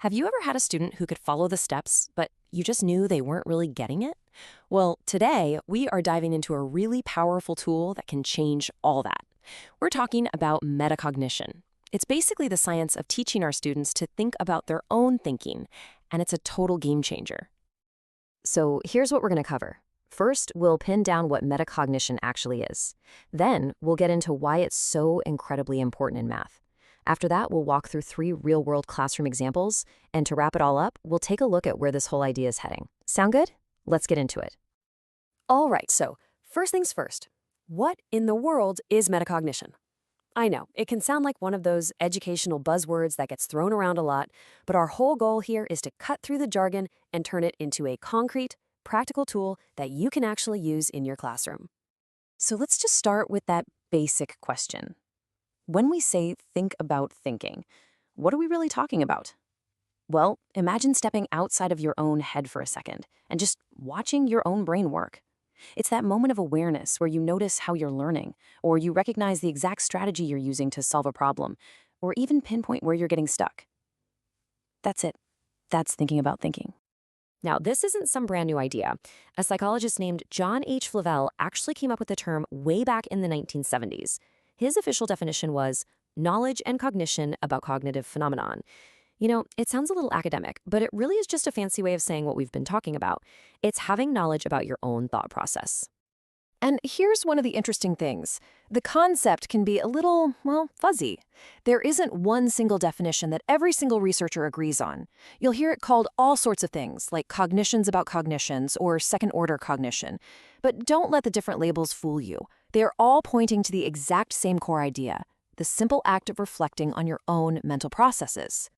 Have you ever had a student who could follow the steps, but you just knew they weren't really getting it? Well, today we are diving into a really powerful tool that can change all that. We're talking about metacognition. It's basically the science of teaching our students to think about their own thinking, and it's a total game changer. So here's what we're going to cover. First, we'll pin down what metacognition actually is. Then, we'll get into why it's so incredibly important in math. After that, we'll walk through 3 real-world classroom examples, and to wrap it all up, we'll take a look at where this whole idea is heading. Sound good? Let's get into it. All right, so first things first. What in the world is metacognition? I know, it can sound like one of those educational buzzwords that gets thrown around a lot, but our whole goal here is to cut through the jargon and turn it into a concrete, practical tool that you can actually use in your classroom. So let's just start with that basic question. When we say think about thinking, what are we really talking about? Well, imagine stepping outside of your own head for a second and just watching your own brain work. It's that moment of awareness where you notice how you're learning, or you recognize the exact strategy you're using to solve a problem, or even pinpoint where you're getting stuck. That's it. That's thinking about thinking. Now, this isn't some brand new idea. A psychologist named John H. Flavel actually came up with the term way back in the 1970s. His official definition was knowledge and cognition about cognitive phenomenon. You know, it sounds a little academic, but it really is just a fancy way of saying what we've been talking about. It's having knowledge about your own thought process. And here's one of the interesting things. The concept can be a little, well, fuzzy. There isn't one single definition that every single researcher agrees on. You'll hear it called all sorts of things, like cognitions about cognitions or second-order cognition. But don't let the different labels fool you. They're all pointing to the exact same core idea, the simple act of reflecting on your own mental processes.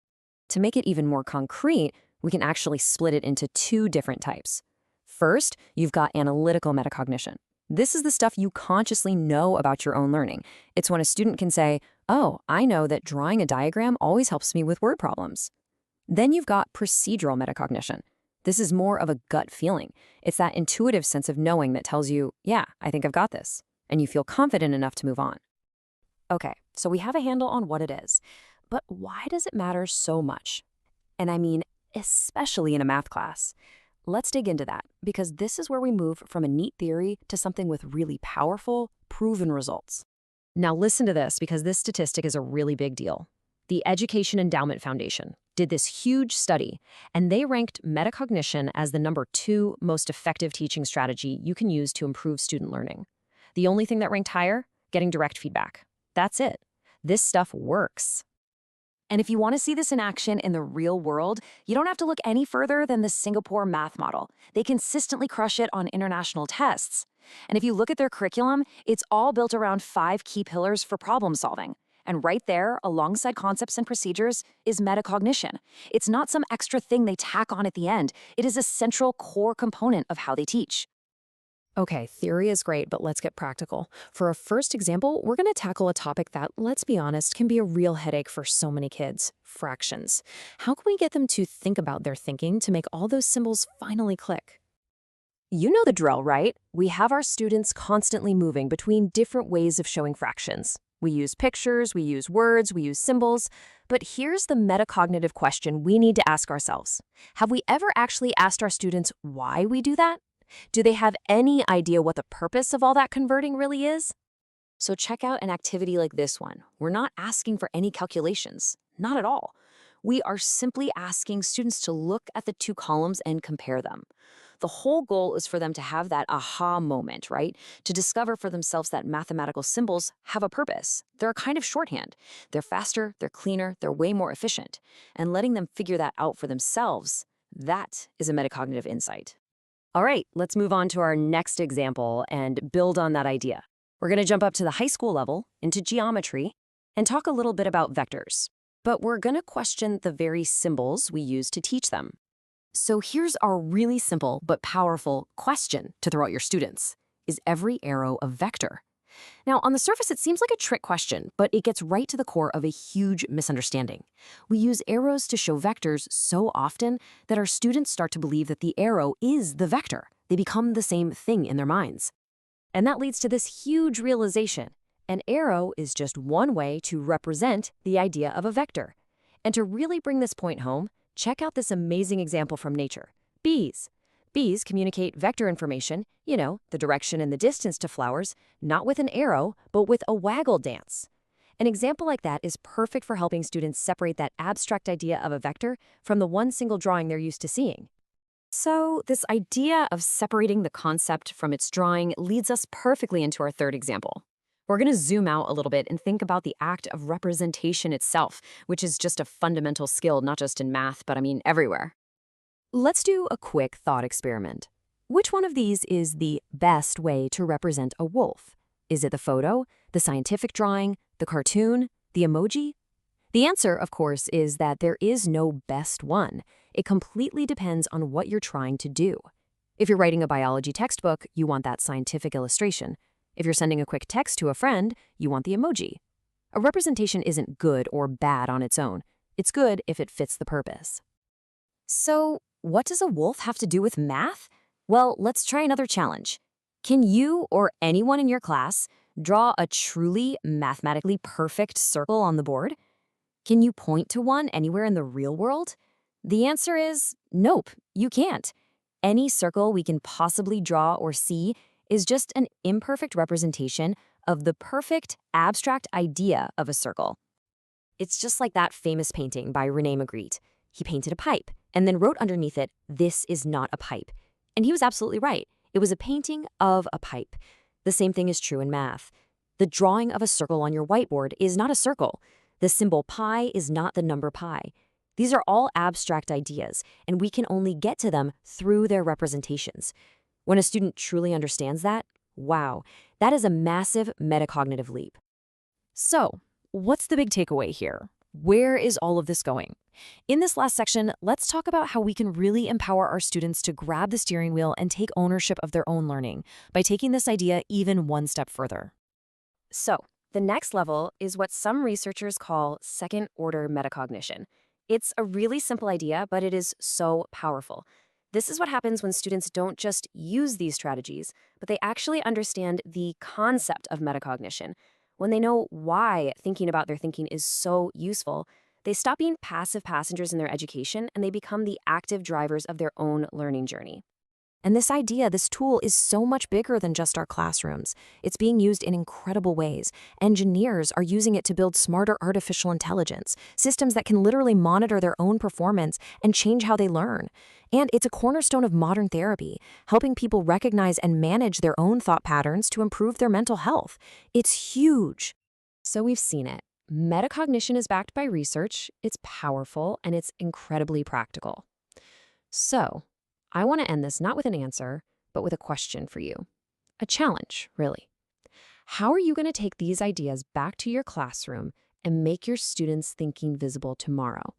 To make it even more concrete, we can actually split it into 2 different types. First, you've got analytical metacognition. This is the stuff you consciously know about your own learning. It's when a student can say, oh, I know that drawing a diagram always helps me with word problems. Then you've got procedural metacognition. This is more of a gut feeling. It's that intuitive sense of knowing that tells you, yeah, I think I've got this, and you feel confident enough to move on. Okay, so we have a handle on what it is, but why does it matter so much? And I mean, especially in a math class. Let's dig into that, because this is where we move from a neat theory to something with really powerful, proven results. Now listen to this, because this statistic is a really big deal. The Education Endowment Foundation did this huge study, and they ranked metacognition as the number 2 most effective teaching strategy you can use to improve student learning. The only thing that ranked higher? Getting direct feedback. That's it. This stuff works. And if you want to see this in action in the real world, you don't have to look any further than the Singapore math model. They consistently crush it on international tests. And if you look at their curriculum, it's all built around 5 key pillars for problem solving. And right there, alongside concepts and procedures, is metacognition. It's not some extra thing they tack on at the end. It is a central core component of how they teach. Okay, theory is great, but let's get practical. For a first example, we're going to tackle a topic that, let's be honest, can be a real headache for so many kids: fractions. How can we get them to think about their thinking to make all those symbols finally click? You know the drill, right? We have our students constantly moving between different ways of showing fractions. We use pictures, we use words, we use symbols. But here's the metacognitive question we need to ask ourselves. Have we ever actually asked our students why we do that? Do they have any idea what the purpose of all that converting really is? So check out an activity like this one. We're not asking for any calculations, not at all. We are simply asking students to look at the 2 columns and compare them. The whole goal is for them to have that aha moment, right? To discover for themselves that mathematical symbols have a purpose. They're a kind of shorthand. They're faster, they're cleaner, they're way more efficient. And letting them figure that out for themselves, that is a metacognitive insight. All right, let's move on to our next example and build on that idea. We're going to jump up to the high school level, into geometry, and talk a little bit about vectors. But we're going to question the very symbols we use to teach them. So here's our really simple but powerful question to throw at your students. Is every arrow a vector? Now, on the surface, it seems like a trick question, but it gets right to the core of a huge misunderstanding. We use arrows to show vectors so often that our students start to believe that the arrow is the vector. They become the same thing in their minds. And that leads to this huge realization. An arrow is just one way to represent the idea of a vector. And to really bring this point home, Check out this amazing example from nature. Bees. Bees communicate vector information, the direction and the distance to flowers, not with an arrow, but with a waggle dance. An example like that is perfect for helping students separate that abstract idea of a vector from the one single drawing they're used to seeing. So, this idea of separating the concept from its drawing leads us perfectly into our third example. We're going to zoom out a little bit and think about the act of representation itself, which is just a fundamental skill, not just in math, but everywhere. Let's do a quick thought experiment. Which one of these is the best way to represent a wolf? Is it the photo, the scientific drawing, the cartoon, the emoji? The answer, of course, is that there is no best one. It completely depends on what you're trying to do. If you're writing a biology textbook, you want that scientific illustration. If you're sending a quick text to a friend, you want the emoji. A representation isn't good or bad on its own. It's good if it fits the purpose. So, what does a wolf have to do with math? Well, let's try another challenge. Can you or anyone in your class draw a truly mathematically perfect circle on the board? Can you point to one anywhere in the real world? The answer is nope, you can't. Any circle we can possibly draw or see is just an imperfect representation of the perfect abstract idea of a circle. It's just like that famous painting by René Magritte. He painted a pipe and then wrote underneath it, "This is not a pipe." And he was absolutely right. It was a painting of a pipe. The same thing is true in math. The drawing of a circle on your whiteboard is not a circle. The symbol pi is not the number pi. These are all abstract ideas, and we can only get to them through their representations. When a student truly understands that, wow, that is a massive metacognitive leap. So, what's the big takeaway here? Where is all of this going? In this last section, let's talk about how we can really empower our students to grab the steering wheel and take ownership of their own learning by taking this idea even one step further. So, the next level is what some researchers call second-order metacognition. It's a really simple idea, but it is so powerful. This is what happens when students don't just use these strategies, but they actually understand the concept of metacognition. When they know why thinking about their thinking is so useful, they stop being passive passengers in their education and they become the active drivers of their own learning journey. And this idea, this tool, is so much bigger than just our classrooms. It's being used in incredible ways. Engineers are using it to build smarter artificial intelligence, systems that can literally monitor their own performance and change how they learn. And it's a cornerstone of modern therapy, helping people recognize and manage their own thought patterns to improve their mental health. It's huge. So we've seen it. Metacognition is backed by research, it's powerful, and it's incredibly practical. So, I want to end this not with an answer, but with a question for you. A challenge, really. How are you going to take these ideas back to your classroom and make your students' thinking visible tomorrow?